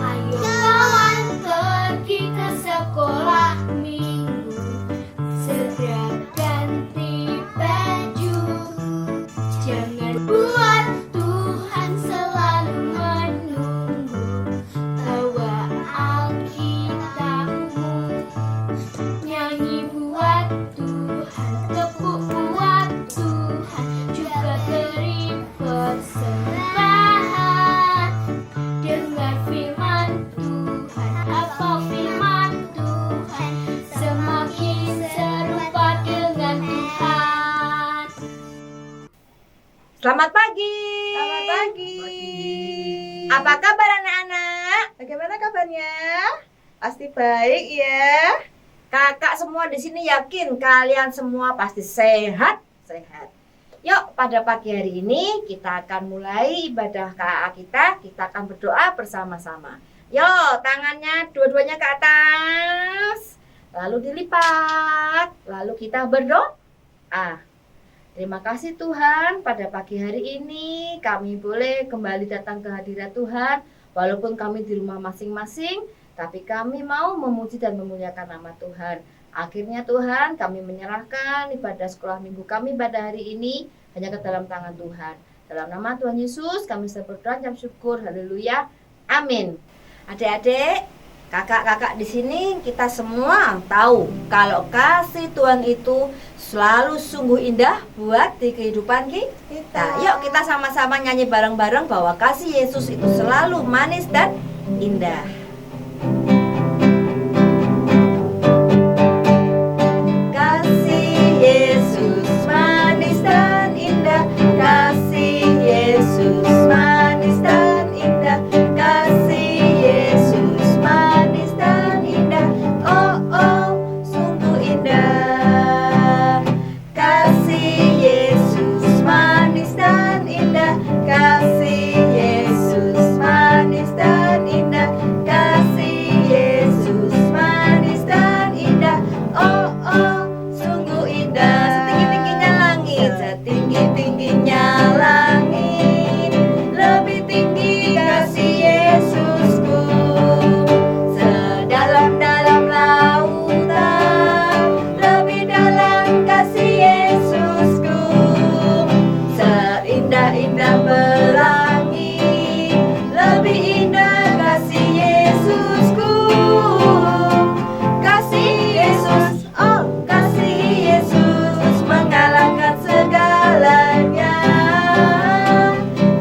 Ayo kawan pergi ke sekolah minggu, segera ganti baju. Jangan buat Tuhan selalu menunggu. Bawa Alkitabmu, nyanyi buat Tuhan, tepuk buat Tuhan, juga beri persembahan. Dengar firman Tuhan, hafal firman Tuhan, semakin serupa dengan Tuhan. Selamat pagi. Selamat pagi. Apa kabar anak-anak? Bagaimana kabarnya? Pasti baik ya. Kakak semua di sini yakin kalian semua pasti sehat. Yuk, pada pagi hari ini kita akan mulai ibadah KA kita. Kita akan berdoa bersama-sama. Yuk, tangannya dua-duanya ke atas. Lalu dilipat. Lalu kita berdoa. Terima kasih Tuhan, pada pagi hari ini kami boleh kembali datang ke hadirat Tuhan. Walaupun kami di rumah masing-masing, tapi kami mau memuji dan memuliakan nama Tuhan. Akhirnya Tuhan, kami menyerahkan ibadah sekolah minggu kami pada hari ini hanya ke dalam tangan Tuhan. Dalam nama Tuhan Yesus, kami berdoa dan syukur. Haleluya. Amin. Adik-adik, kakak-kakak di sini kita semua tahu kalau kasih Tuhan itu selalu sungguh indah buat di kehidupan kita. Yuk kita sama-sama nyanyi bareng-bareng bahwa kasih Yesus itu selalu manis dan indah. Kasih Yesus manis dan indah. Kasih Yesus manis dan indah. Kasih Yesus manis dan indah. Oh oh, sungguh indah. Kasih Yesus manis dan indah. Kasih Yesus manis dan indah. Kasih Yesus manis dan indah. Oh oh, sungguh indah. Setinggi-tingginya langit, setinggi-tingginya langit, lebih tinggi kasih Yesusku. Sedalam-dalam lautan, lebih dalam kasih Yesusku. Seindah-indah pelangi, lebih indah kasih Yesusku. Kasih Yesus, oh kasih Yesus mengalahkan segalanya.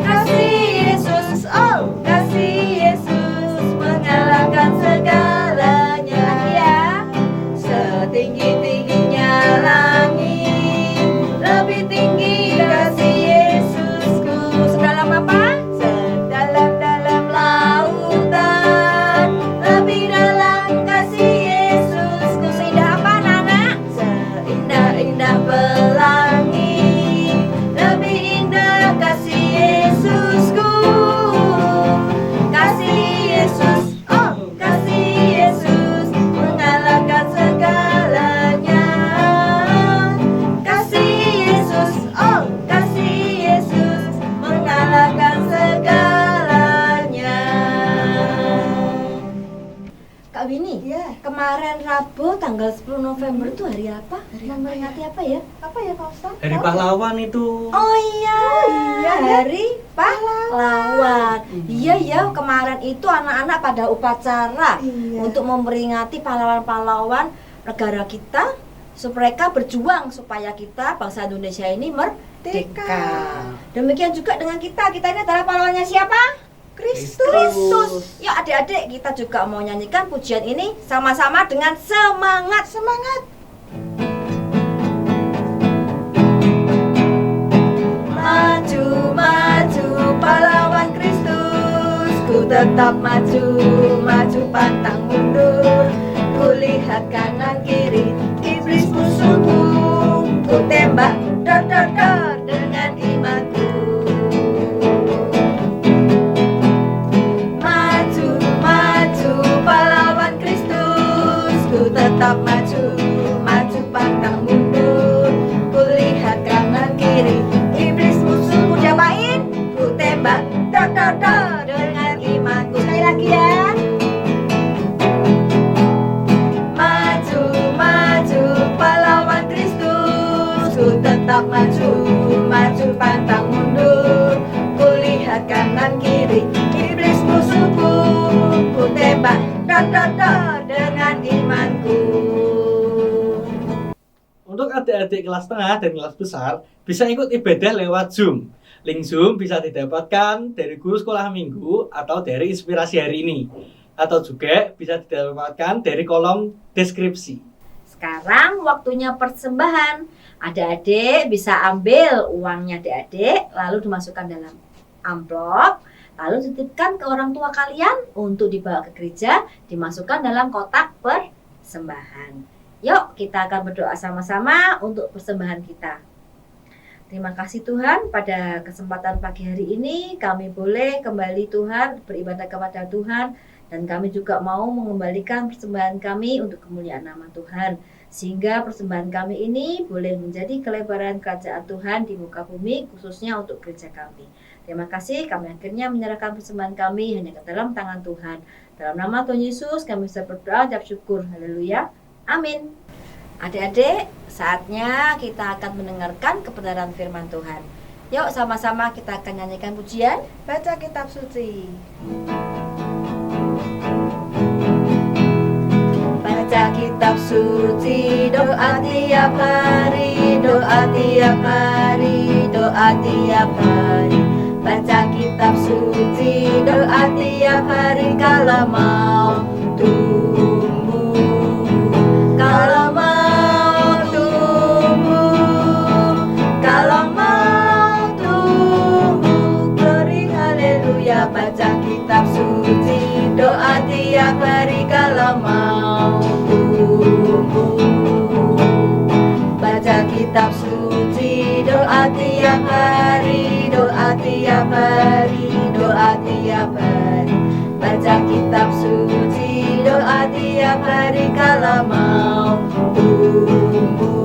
Kasih Yesus, oh kasih Yesus mengalahkan segalanya. Ya, setinggi-tingginya langit, lebih tinggi kasih Yesusku. Sedalam apa? Sedalam-dalam lautan, lebih dalam kasih Yesusku. Seindah apa anak-anak? Seindah-indah pelangi, lebih indah kasih Yesusku. Kasih Yesus, oh kasih Yesus mengalahkan segalanya. Kasih Yesus, oh kasih Yesus mengalahkan segalanya. Kak Winnie, Iya. kemarin Rabu tanggal 10 November itu hari apa? Memperingati apa ya? Apa ya Pak Ustaz? Hari pahlawan itu. Oh iya, iya, hari pahlawan. Iya ya, kemarin itu anak-anak pada upacara Iya. untuk memperingati pahlawan-pahlawan negara kita, supaya mereka berjuang supaya kita bangsa Indonesia ini merdeka. Demikian juga dengan kita ini adalah pahlawannya siapa? Kristus. Yuk adik-adik, kita juga mau nyanyikan pujian ini sama-sama dengan semangat. Maju, maju pahlawan Kristus, ku tetap maju, maju pantang mundur. Ku lihat kanan kiri, iblis musuhku, ku tembak, dor dor dor dengan imanku. Maju, maju pahlawan Kristus, ku tetap adik-adik kelas tengah dan kelas besar bisa ikut ibadah lewat Zoom. Link Zoom bisa didapatkan dari guru sekolah minggu atau dari inspirasi hari ini. Atau juga bisa didapatkan dari kolom deskripsi. Sekarang waktunya persembahan. Adik-adik bisa ambil uangnya adik-adik lalu dimasukkan dalam amplop, lalu titipkan ke orang tua kalian untuk dibawa ke gereja, dimasukkan dalam kotak persembahan. Yuk kita akan berdoa sama-sama untuk persembahan kita. Terima kasih Tuhan, pada kesempatan pagi hari ini kami boleh kembali Tuhan beribadah kepada Tuhan, dan kami juga mau mengembalikan persembahan kami untuk kemuliaan nama Tuhan, sehingga persembahan kami ini boleh menjadi kelebaran kerajaan Tuhan di muka bumi, khususnya untuk gereja kami. Terima kasih, kami akhirnya menyerahkan persembahan kami hanya ke dalam tangan Tuhan. Dalam nama Tuhan Yesus kami bisa berdoa, ucap syukur. Haleluya, amin. Adik-adik, saatnya kita akan mendengarkan kebenaran firman Tuhan. Yuk sama-sama kita akan nyanyikan pujian. Baca kitab suci. Baca kitab suci, doa tiap hari, doa tiap hari, doa tiap hari. Baca kitab suci, doa tiap hari kalau mau tumbuh. Kalau mau tumbuh, kalau mau tumbuh, glory haleluya. Baca kitab suci, doa tiap hari kalau mau tumbuh. Baca kitab suci, doa tiap hari, doa tiap hari, doa tiap hari. Baca kitab suci, doa tiap hari kalau mau tumbuh.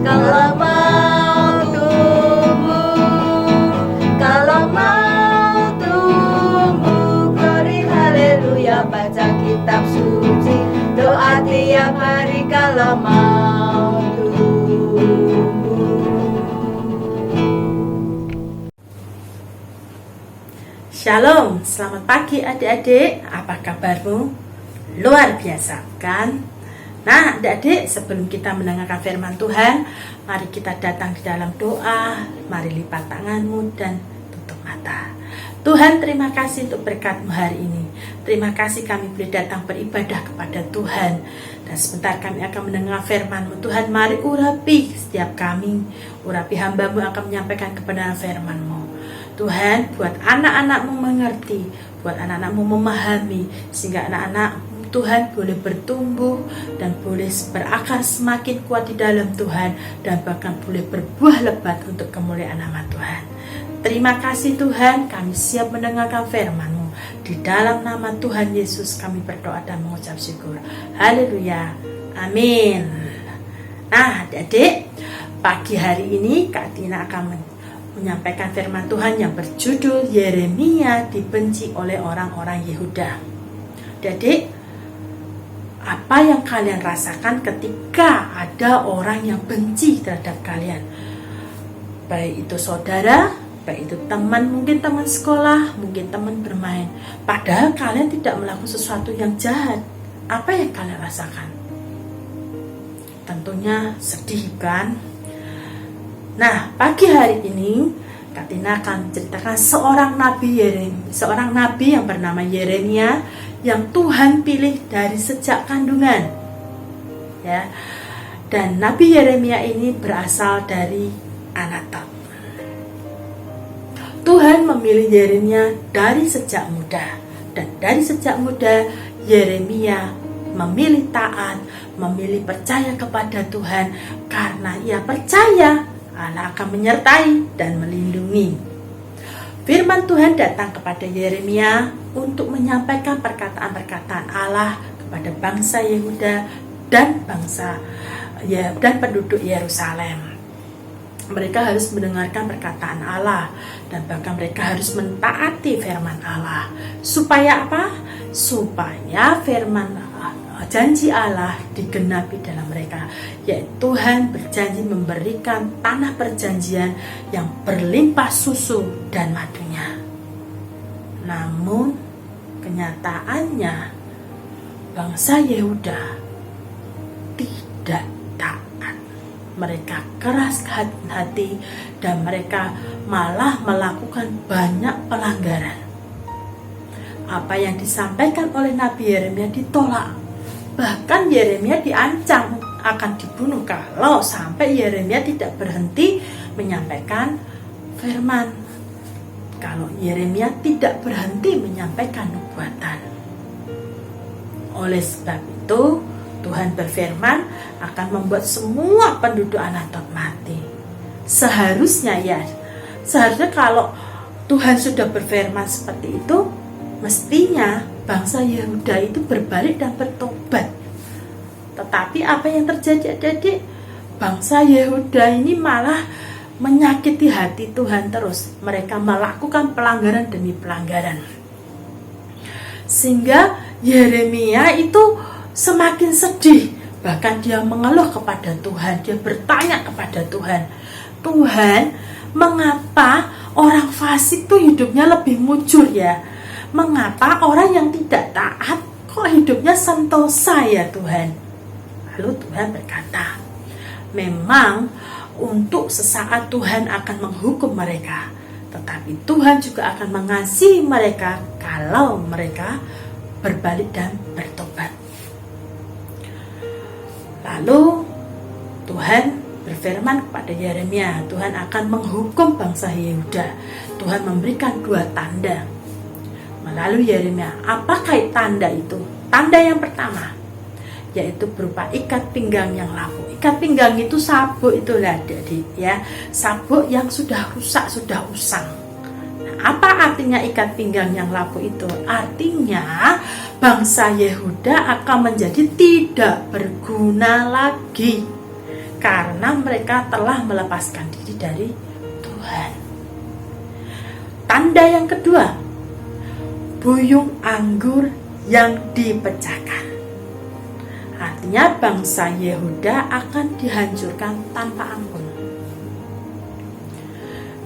Kalau mau tumbuh, kalau mau tumbuh, glory haleluya. Baca kitab suci, doa tiap hari kalau mau tumbuh. Shalom, selamat pagi adik-adik, apa kabarmu? Luar biasa kan? Nah adik-adik, sebelum kita mendengarkan firman Tuhan, mari kita datang di dalam doa. Mari lipat tanganmu dan tutup mata. Tuhan, terima kasih untuk berkat-Mu hari ini. Terima kasih kami boleh datang beribadah kepada Tuhan. Dan sebentar kami akan mendengar firman-Mu. Tuhan, mari urapi setiap kami. Urapi hamba-Mu akan menyampaikan kebenaran firman-Mu. Tuhan, buat anak-anak-Mu mengerti, buat anak-anak-Mu memahami, sehingga anak-anak Tuhan boleh bertumbuh dan boleh berakar semakin kuat di dalam Tuhan, dan bahkan boleh berbuah lebat untuk kemuliaan nama Tuhan. Terima kasih Tuhan, kami siap mendengarkan firman-Mu. Di dalam nama Tuhan Yesus kami berdoa dan mengucap syukur. Haleluya, amin. Nah adik-adik, pagi hari ini Kak Tina akan menyampaikan firman Tuhan yang berjudul Yeremia dibenci oleh orang-orang Yehuda. Adik, apa yang kalian rasakan ketika ada orang yang benci terhadap kalian? Baik itu saudara, baik itu teman, mungkin teman sekolah, mungkin teman bermain. Padahal kalian tidak melakukan sesuatu yang jahat. Apa yang kalian rasakan? Tentunya sedih kan? Nah, pagi hari ini Kak Tina akan menceritakan seorang nabi yang bernama Yeremia yang Tuhan pilih dari sejak kandungan. Ya. Dan Nabi Yeremia ini berasal dari Anatot. Tuhan memilih Yeremia dari sejak muda, dan dari sejak muda Yeremia memilih taat, memilih percaya kepada Tuhan karena ia percaya Allah akan menyertai dan melindungi. Firman Tuhan datang kepada Yeremia untuk menyampaikan perkataan-perkataan Allah kepada bangsa Yehuda dan penduduk Yerusalem. Mereka harus mendengarkan perkataan Allah, dan bahkan mereka harus mentaati firman Allah. Supaya apa? Supaya firman janji Allah digenapi dalam mereka, yaitu Tuhan berjanji memberikan tanah perjanjian yang berlimpah susu dan madunya. Namun kenyataannya bangsa Yehuda tidak taat. mereka keras hati dan mereka malah melakukan banyak pelanggaran. Apa yang disampaikan oleh Nabi Yeremia ditolak. Bahkan Yeremia diancam akan dibunuh kalau sampai Yeremia tidak berhenti menyampaikan firman. Kalau Yeremia tidak berhenti menyampaikan nubuatan. Oleh sebab itu, Tuhan berfirman akan membuat semua penduduk Anatot mati. Seharusnya kalau Tuhan sudah berfirman seperti itu, mestinya bangsa Yehuda itu berbalik dan bertobat. Tetapi apa yang terjadi adik-adik? Bangsa Yehuda ini malah menyakiti hati Tuhan terus. Mereka melakukan pelanggaran demi pelanggaran. Sehingga Yeremia itu semakin sedih. Bahkan dia mengeluh kepada Tuhan. Dia bertanya kepada Tuhan, Tuhan, mengapa orang fasik itu hidupnya lebih mujur ya? Mengapa orang yang tidak taat kok hidupnya sentosa ya Tuhan? Lalu Tuhan berkata, memang untuk sesaat Tuhan akan menghukum mereka, tetapi Tuhan juga akan mengasihi mereka kalau mereka berbalik dan bertobat. Lalu Tuhan berfirman kepada Yeremia, Tuhan akan menghukum bangsa Yehuda. Tuhan memberikan 2 tanda. Lalu Yeremia, apakah tanda itu? Tanda yang pertama, yaitu berupa ikat pinggang yang lapuk. Ikat pinggang itu sabuk itulah adik-adik ya, sabuk yang sudah rusak, sudah usang. Nah, apa artinya ikat pinggang yang lapuk itu? Artinya bangsa Yehuda akan menjadi tidak berguna lagi karena mereka telah melepaskan diri dari Tuhan. Tanda yang kedua, buyung anggur yang dipecahkan. Artinya bangsa Yehuda akan dihancurkan tanpa ampun.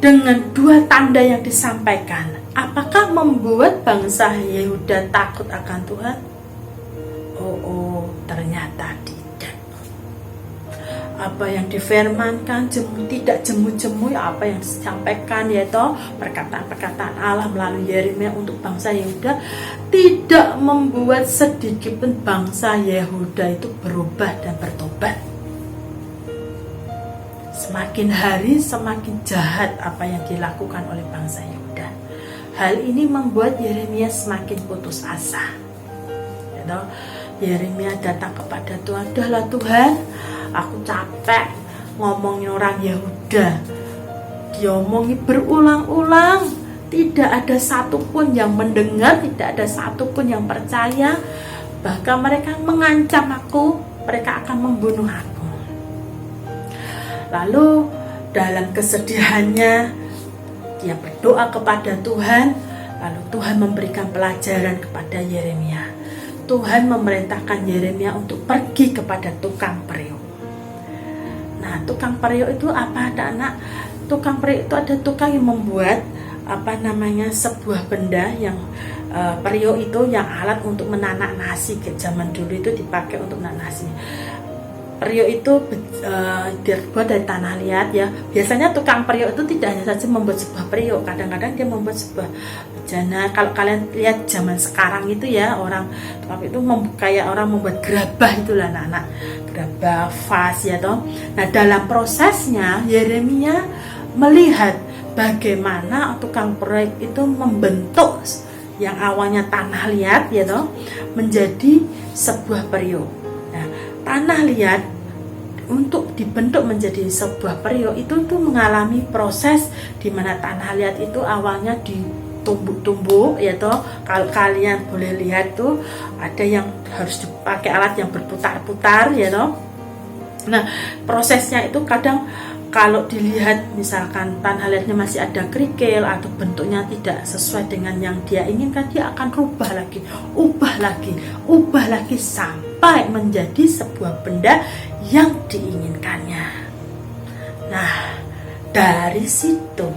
Dengan 2 tanda yang disampaikan, apakah membuat bangsa Yehuda takut akan Tuhan? Ternyata tidak. Apa yang difirmankan tidak jemu-jemu, apa yang disampaikan yaitu perkataan-perkataan Allah melalui Yeremia untuk bangsa Yehuda tidak membuat sedikit pun bangsa Yehuda itu berubah dan bertobat. Semakin hari semakin jahat apa yang dilakukan oleh bangsa Yehuda. Hal ini membuat Yeremia semakin putus asa. Yeremia datang kepada Tuhan, "Dahlah Tuhan, aku capek ngomongin orang Yehuda. Diomongi berulang-ulang, tidak ada satupun yang mendengar, tidak ada satupun yang percaya. Bahkan mereka mengancam aku, mereka akan membunuh aku." Lalu dalam kesedihannya dia berdoa kepada Tuhan. Lalu Tuhan memberikan pelajaran kepada Yeremia. Tuhan memerintahkan Yeremia untuk pergi kepada tukang periuk. Nah, tukang periuk itu apa, anak-anak? Tukang periuk itu ada tukang yang membuat sebuah benda yang periuk itu yang alat untuk menanak nasi. Ke zaman dulu itu dipakai untuk menanak nasi. Periuk itu dibuat dari tanah liat ya. Biasanya tukang periuk itu tidak hanya saja membuat sebuah periuk, kadang-kadang dia membuat sebuah bejana. Kalau kalian lihat zaman sekarang itu ya, orang tukang itu kayak orang membuat gerabah itulah anak-anak, gerabah, vas ya toh. Nah, dalam prosesnya Yeremia melihat bagaimana tukang periuk itu membentuk yang awalnya tanah liat ya toh menjadi sebuah periuk. Nah, tanah liat untuk dibentuk menjadi sebuah periuk itu tuh mengalami proses di mana tanah liat itu awalnya ditumbuk-tumbuk ya toh. Kalau kalian boleh lihat tuh ada yang harus dipakai alat yang berputar-putar ya toh. Nah, prosesnya itu kadang kalau dilihat misalkan tanah liatnya masih ada kerikil atau bentuknya tidak sesuai dengan yang dia inginkan, dia akan ubah lagi sampai menjadi sebuah benda yang diinginkannya. Nah, dari situ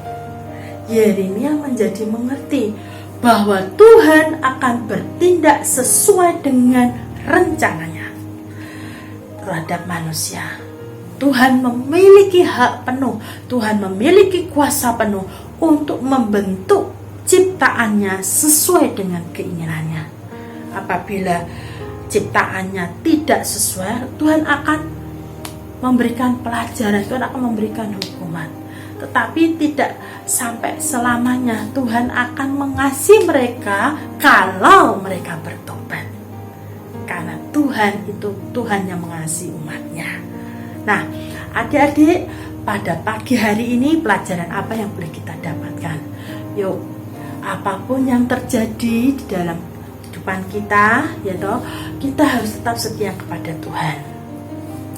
Yeremia menjadi mengerti bahwa Tuhan akan bertindak sesuai dengan rencananya terhadap manusia. Tuhan memiliki hak penuh, Tuhan memiliki kuasa penuh untuk membentuk ciptaannya sesuai dengan keinginannya. Apabila ciptaannya tidak sesuai, Tuhan akan memberikan pelajaran, Tuhan akan memberikan hukuman. Tetapi tidak sampai selamanya. Tuhan akan mengasihi mereka kalau mereka bertobat. Karena Tuhan itu Tuhan yang mengasihi umatnya. Nah, adik-adik, pada pagi hari ini pelajaran apa yang boleh kita dapatkan? Yuk, apapun yang terjadi di dalam kehidupan kita, kita harus tetap setia kepada Tuhan.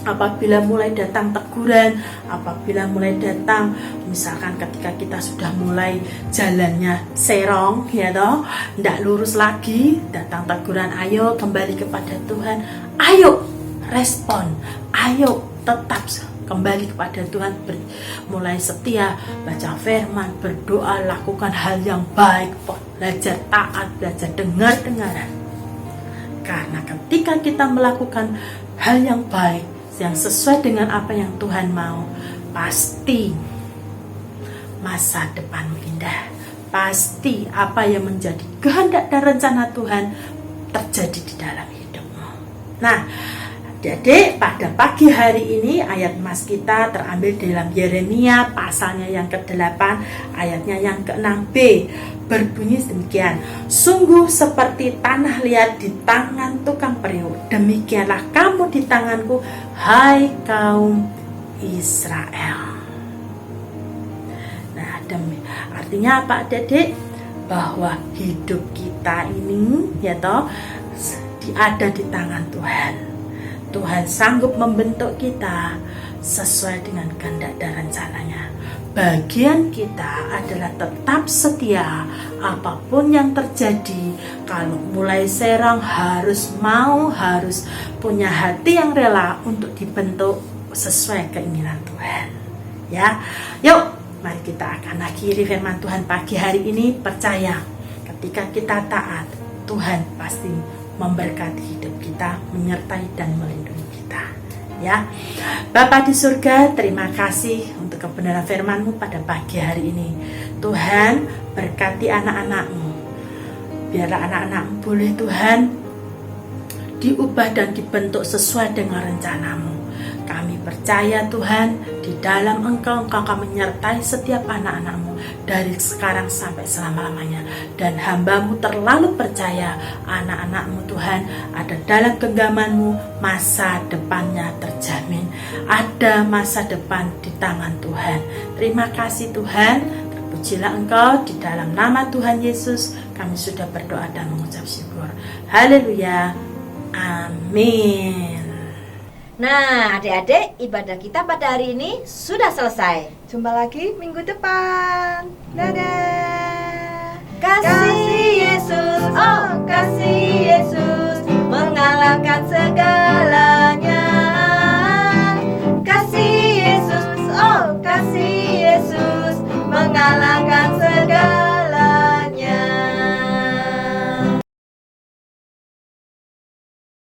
Apabila mulai datang teguran, apabila mulai datang, misalkan ketika kita sudah mulai jalannya serong, tidak lurus lagi, datang teguran, ayo kembali kepada Tuhan, ayo respon, ayo tetap kembali kepada Tuhan, mulai setia, baca firman, berdoa, lakukan hal yang baik, belajar taat, belajar dengar-dengaran. Karena ketika kita melakukan hal yang baik, yang sesuai dengan apa yang Tuhan mau, pasti masa depan indah. Pasti apa yang menjadi kehendak dan rencana Tuhan terjadi di dalam hidupmu. Nah, jadi pada pagi hari ini ayat emas kita terambil dalam Yeremia pasalnya yang ke-8, ayatnya yang ke-6b. Berbunyi demikian, sungguh seperti tanah liat di tangan tukang periuk, demikianlah kamu di tanganku, hai kaum Israel. Nah, artinya apa, adik-adik? Bahwa hidup kita ini ada di tangan Tuhan. Tuhan sanggup membentuk kita sesuai dengan kehendak dan rencananya. Bagian kita adalah tetap setia apapun yang terjadi. Kalau mulai serang harus punya hati yang rela untuk dibentuk sesuai keinginan Tuhan. Ya, yuk mari kita akan akhiri firman Tuhan pagi hari ini. Percaya ketika kita taat, Tuhan pasti memberkati hidup kita, menyertai dan melindungi kita. Ya, Bapa di surga, terima kasih untuk kebenaran firman-Mu pada pagi hari ini. Tuhan, berkati anak-anak-Mu. Biarlah anak-anak-Mu boleh Tuhan diubah dan dibentuk sesuai dengan rencana-Mu. Kami percaya Tuhan, di dalam Engkau akan menyertai setiap anak-anak-Mu dari sekarang sampai selama-lamanya. Dan hamba-Mu terlalu percaya anak-anak-Mu Tuhan ada dalam genggaman-Mu, masa depannya terjamin. Ada masa depan di tangan Tuhan. Terima kasih Tuhan, terpujilah Engkau. Di dalam nama Tuhan Yesus kami sudah berdoa dan mengucap syukur. Haleluya, amin. Nah, adik-adik, ibadah kita pada hari ini sudah selesai. Jumpa lagi minggu depan. Dadah.